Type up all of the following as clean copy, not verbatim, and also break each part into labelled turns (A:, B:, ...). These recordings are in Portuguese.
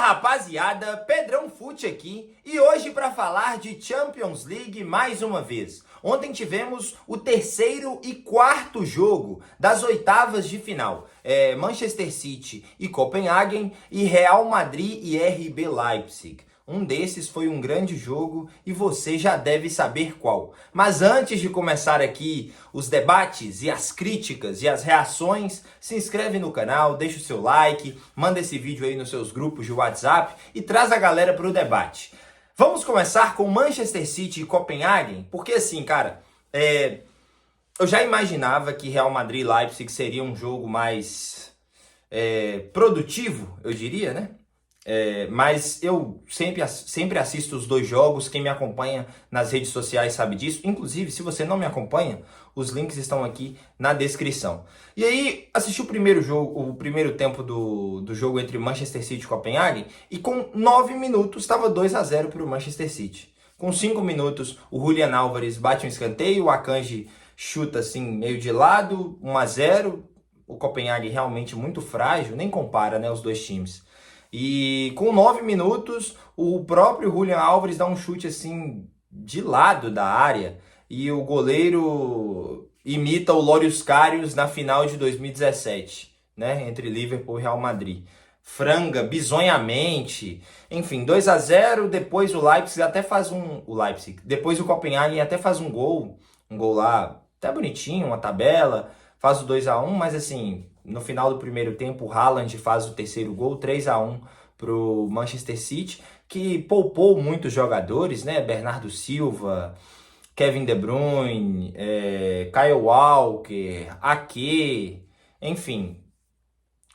A: rapaziada, Pedrão Fute aqui e hoje para falar de Champions League mais uma vez. Ontem tivemos o terceiro e quarto jogo das oitavas de final. Manchester City e Copenhagen e Real Madrid e RB Leipzig. Um desses foi um grande jogo e você já deve saber qual. Mas antes de começar aqui os debates e as críticas e as reações, se inscreve no canal, deixa o seu like, manda esse vídeo aí nos seus grupos de WhatsApp e traz a galera para o debate. Vamos começar com Manchester City e Copenhagen, porque assim, cara, eu já imaginava que Real Madrid e Leipzig seria um jogo mais produtivo, eu diria, né? Mas eu sempre assisto os dois jogos, quem me acompanha nas redes sociais sabe disso. Inclusive, se você não me acompanha, os links estão aqui na descrição. E aí, assisti o primeiro tempo do jogo entre Manchester City e Copenhagen, e com 9 minutos estava 2-0 para o Manchester City. Com 5 minutos, o Julian Álvares bate um escanteio, o Akanji chuta assim meio de lado, 1-0. O Copenhagen realmente muito frágil, nem compara, né, os dois times. E com 9 minutos, o próprio Julian Álvares dá um chute assim de lado da área e o goleiro imita o Loris Karius na final de 2017, né, entre Liverpool e Real Madrid. Franga bizonhamente, enfim, 2-0, depois o Leipzig até faz depois o Copenhagen até faz um gol lá, até bonitinho, uma tabela, faz o 2-1, mas assim, no final do primeiro tempo, o Haaland faz o terceiro gol, 3-1 para o Manchester City, que poupou muitos jogadores, né? Bernardo Silva, Kevin De Bruyne, Kyle Walker, Ake, enfim.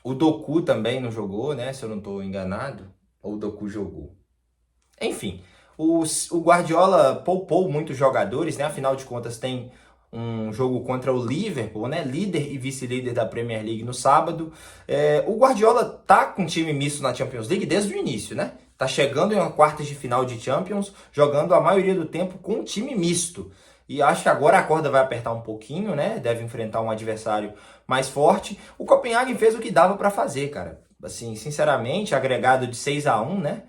A: O Doku também não jogou, né? Se eu não estou enganado, ou o Doku jogou. Enfim, o Guardiola poupou muitos jogadores, né? Afinal de contas, tem um jogo contra o Liverpool, né? Líder e vice-líder da Premier League no sábado. O Guardiola tá com time misto na Champions League desde o início, né? Tá chegando em uma quartas de final de Champions, jogando a maioria do tempo com um time misto. E acho que agora a corda vai apertar um pouquinho, né? Deve enfrentar um adversário mais forte. O Copenhagen fez o que dava para fazer, cara. Assim, sinceramente, agregado de 6-1, né?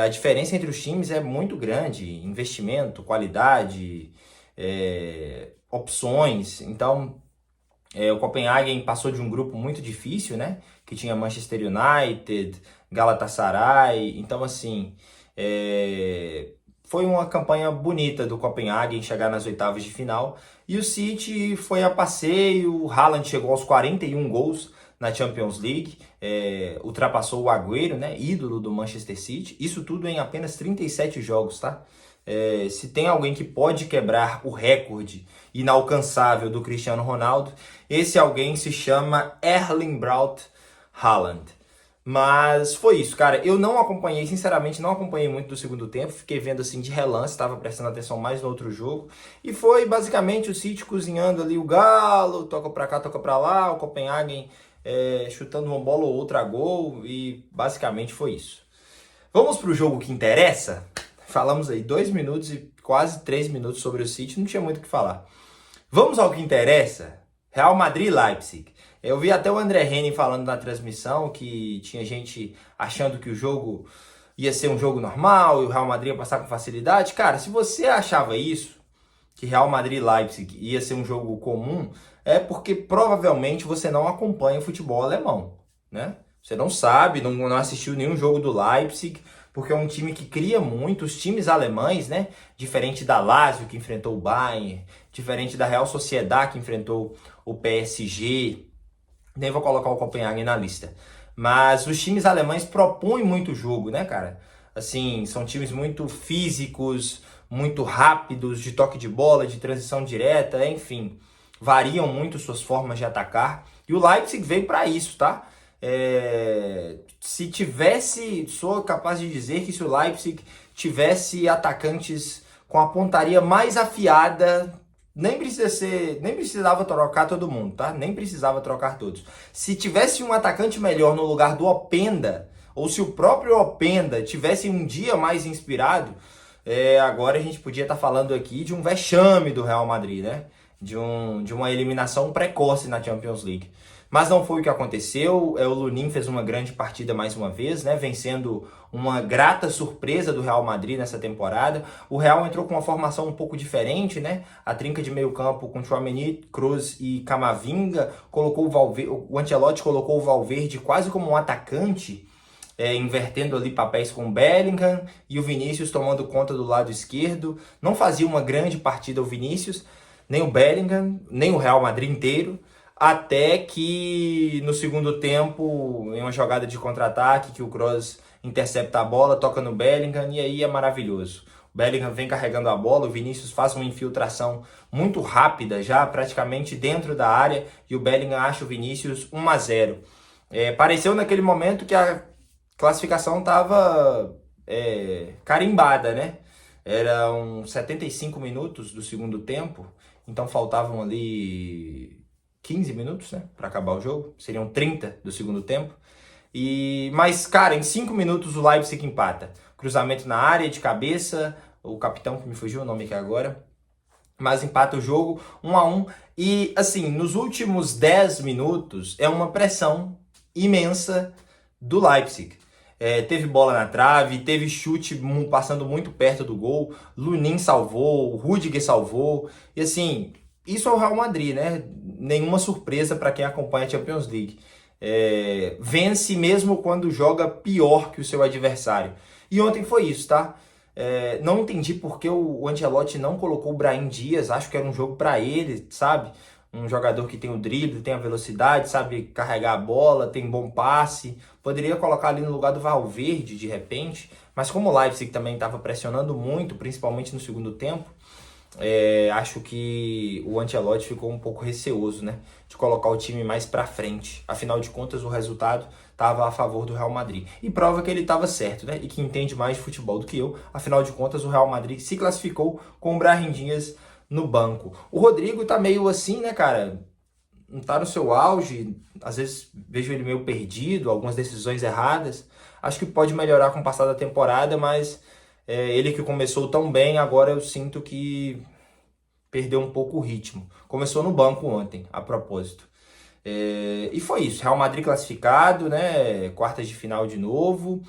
A: A diferença entre os times é muito grande. Investimento, qualidade, opções. Então, o Copenhagen passou de um grupo muito difícil, né? Que tinha Manchester United, Galatasaray. Então, assim, foi uma campanha bonita do Copenhagen chegar nas oitavas de final. E o City foi a passeio. O Haaland chegou aos 41 gols na Champions League, ultrapassou o Agüero, né? Ídolo do Manchester City. Isso tudo em apenas 37 jogos, tá? Se tem alguém que pode quebrar o recorde inalcançável do Cristiano Ronaldo, esse alguém se chama Erling Braut Haaland. Mas foi isso, cara. Eu não acompanhei, sinceramente, não acompanhei muito do segundo tempo. Fiquei vendo assim de relance, estava prestando atenção mais no outro jogo. E foi basicamente o City cozinhando ali o galo, toca pra cá, toca pra lá, o Copenhagen chutando uma bola ou outra a gol. E basicamente foi isso. Vamos pro jogo que interessa? Falamos aí 2 minutos e quase 3 minutos sobre o City, não tinha muito o que falar. Vamos ao que interessa, Real Madrid e Leipzig. Eu vi até o André Henning falando na transmissão que tinha gente achando que o jogo ia ser um jogo normal e o Real Madrid ia passar com facilidade. Cara, se você achava isso, que Real Madrid e Leipzig ia ser um jogo comum, é porque provavelmente você não acompanha o futebol alemão, né? Você não sabe, não assistiu nenhum jogo do Leipzig, porque é um time que cria muito. Os times alemães, né? Diferente da Lazio, que enfrentou o Bayern, diferente da Real Sociedad, que enfrentou o PSG. Nem vou colocar o Copenhagen na lista. Mas os times alemães propõem muito jogo, né, cara? Assim, são times muito físicos, muito rápidos, de toque de bola, de transição direta, enfim. Variam muito suas formas de atacar. E o Leipzig veio para isso, tá? Sou capaz de dizer que se o Leipzig tivesse atacantes com a pontaria mais afiada, nem precisava trocar todo mundo, tá? Nem precisava trocar todos. Se tivesse um atacante melhor no lugar do Openda, ou se o próprio Openda tivesse um dia mais inspirado, agora a gente podia estar falando aqui de um vexame do Real Madrid, né? De uma eliminação precoce na Champions League. Mas não foi o que aconteceu. O Lunin fez uma grande partida mais uma vez, né? Vencendo uma grata surpresa do Real Madrid nessa temporada. O Real entrou com uma formação um pouco diferente, né? A trinca de meio campo com Tchouaméni, Kroos e Camavinga. Colocou o Ancelotti colocou o Valverde quase como um atacante, invertendo ali papéis com o Bellingham e o Vinícius tomando conta do lado esquerdo. Não fazia uma grande partida o Vinícius, nem o Bellingham, nem o Real Madrid inteiro, até que no segundo tempo, em uma jogada de contra-ataque, que o Kroos intercepta a bola, toca no Bellingham e aí é maravilhoso. O Bellingham vem carregando a bola, o Vinícius faz uma infiltração muito rápida, já praticamente dentro da área, e o Bellingham acha o Vinícius 1-0. Pareceu naquele momento que a classificação estava carimbada, né? Eram 75 minutos do segundo tempo, então faltavam ali 15 minutos, né, para acabar o jogo. Seriam 30 do segundo tempo. Mas, cara, em 5 minutos o Leipzig empata. Cruzamento na área, de cabeça, o capitão que me fugiu o nome aqui agora, mas empata o jogo 1-1. E, assim, nos últimos 10 minutos é uma pressão imensa do Leipzig. Teve bola na trave, teve chute passando muito perto do gol, Lunin salvou, Rudiger salvou, e assim, isso é o Real Madrid, né? Nenhuma surpresa para quem acompanha a Champions League. Vence mesmo quando joga pior que o seu adversário. E ontem foi isso, tá? Não entendi por que o Ancelotti não colocou o Brahim Dias, acho que era um jogo para ele, sabe? Um jogador que tem o drible, tem a velocidade, sabe carregar a bola, tem bom passe. Poderia colocar ali no lugar do Valverde, de repente. Mas como o Leipzig também estava pressionando muito, principalmente no segundo tempo, acho que o Ancelotti ficou um pouco receoso, né? De colocar o time mais pra frente. Afinal de contas, o resultado estava a favor do Real Madrid. E prova que ele estava certo, né? E que entende mais de futebol do que eu. Afinal de contas, o Real Madrid se classificou com o Brahim Dias no banco. O Rodrigo tá meio assim, né, cara? Não tá no seu auge. Às vezes vejo ele meio perdido, algumas decisões erradas. Acho que pode melhorar com o passar da temporada, mas ele que começou tão bem, agora eu sinto que perdeu um pouco o ritmo. Começou no banco ontem, a propósito. E foi isso. Real Madrid classificado, né? Quartas de final de novo.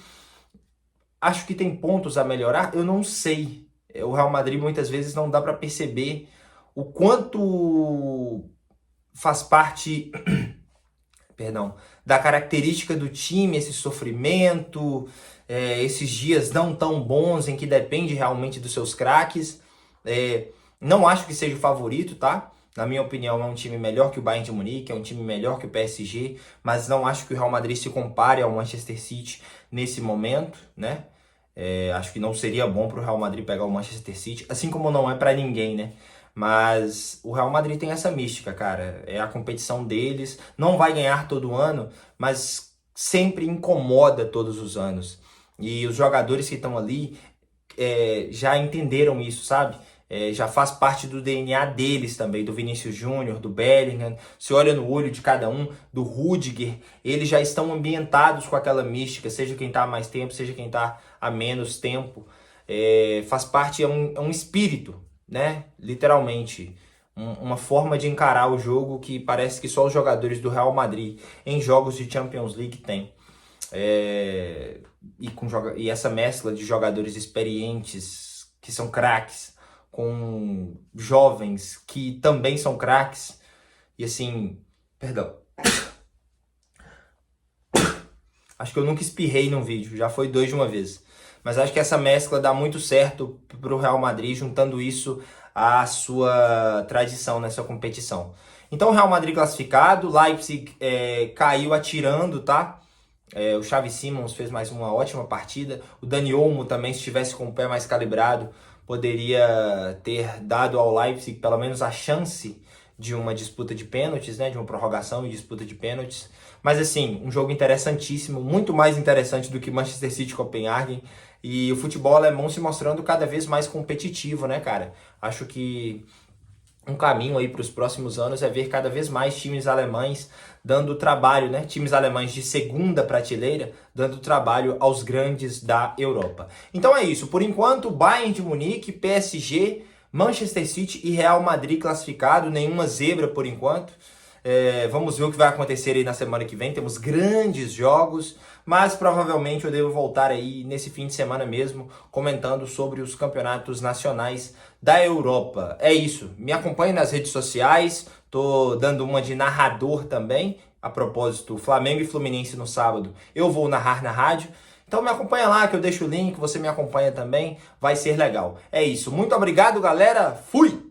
A: Acho que tem pontos a melhorar? Eu não sei. O Real Madrid muitas vezes não dá para perceber o quanto faz parte, perdão, da característica do time, esse sofrimento, esses dias não tão bons em que depende realmente dos seus craques. Não acho que seja o favorito, tá? Na minha opinião, é um time melhor que o Bayern de Munique, é um time melhor que o PSG, mas não acho que o Real Madrid se compare ao Manchester City nesse momento, né? Acho que não seria bom para o Real Madrid pegar o Manchester City, assim como não é para ninguém, né? Mas o Real Madrid tem essa mística, cara. É a competição deles, não vai ganhar todo ano, mas sempre incomoda todos os anos. E os jogadores que estão ali já entenderam isso, sabe? Já faz parte do DNA deles também, do Vinícius Júnior, do Bellingham. Se olha no olho de cada um, do Rudiger, eles já estão ambientados com aquela mística, seja quem está há mais tempo, seja quem está há menos tempo. Faz parte, é um espírito, né? Literalmente, uma forma de encarar o jogo que parece que só os jogadores do Real Madrid em jogos de Champions League têm. E essa mescla de jogadores experientes, que são craques, com jovens que também são craques. E assim, perdão. Acho que eu nunca espirrei num vídeo, já foi 2 de uma vez. Mas acho que essa mescla dá muito certo para o Real Madrid, juntando isso à sua tradição nessa competição. Então, o Real Madrid classificado, Leipzig caiu atirando, tá? O Xavi Simons fez mais uma ótima partida. O Dani Olmo também, se estivesse com o pé mais calibrado, poderia ter dado ao Leipzig pelo menos a chance de uma disputa de pênaltis, né? De uma prorrogação e disputa de pênaltis. Mas assim, um jogo interessantíssimo, muito mais interessante do que Manchester City e Copenhagen. E o futebol alemão se mostrando cada vez mais competitivo, né, cara? Acho que um caminho aí para os próximos anos é ver cada vez mais times alemães dando trabalho, né? Times alemães de segunda prateleira dando trabalho aos grandes da Europa. Então é isso. Por enquanto, Bayern de Munique, PSG, Manchester City e Real Madrid classificado. Nenhuma zebra por enquanto. Vamos ver o que vai acontecer aí na semana que vem. Temos grandes jogos, mas provavelmente eu devo voltar aí nesse fim de semana mesmo, comentando sobre os campeonatos nacionais da Europa. É isso. Me acompanhe nas redes sociais. Tô dando uma de narrador também. A propósito, Flamengo e Fluminense no sábado, eu vou narrar na rádio. Então me acompanha lá que eu deixo o link, você me acompanha também, vai ser legal. É isso. Muito obrigado, galera. Fui!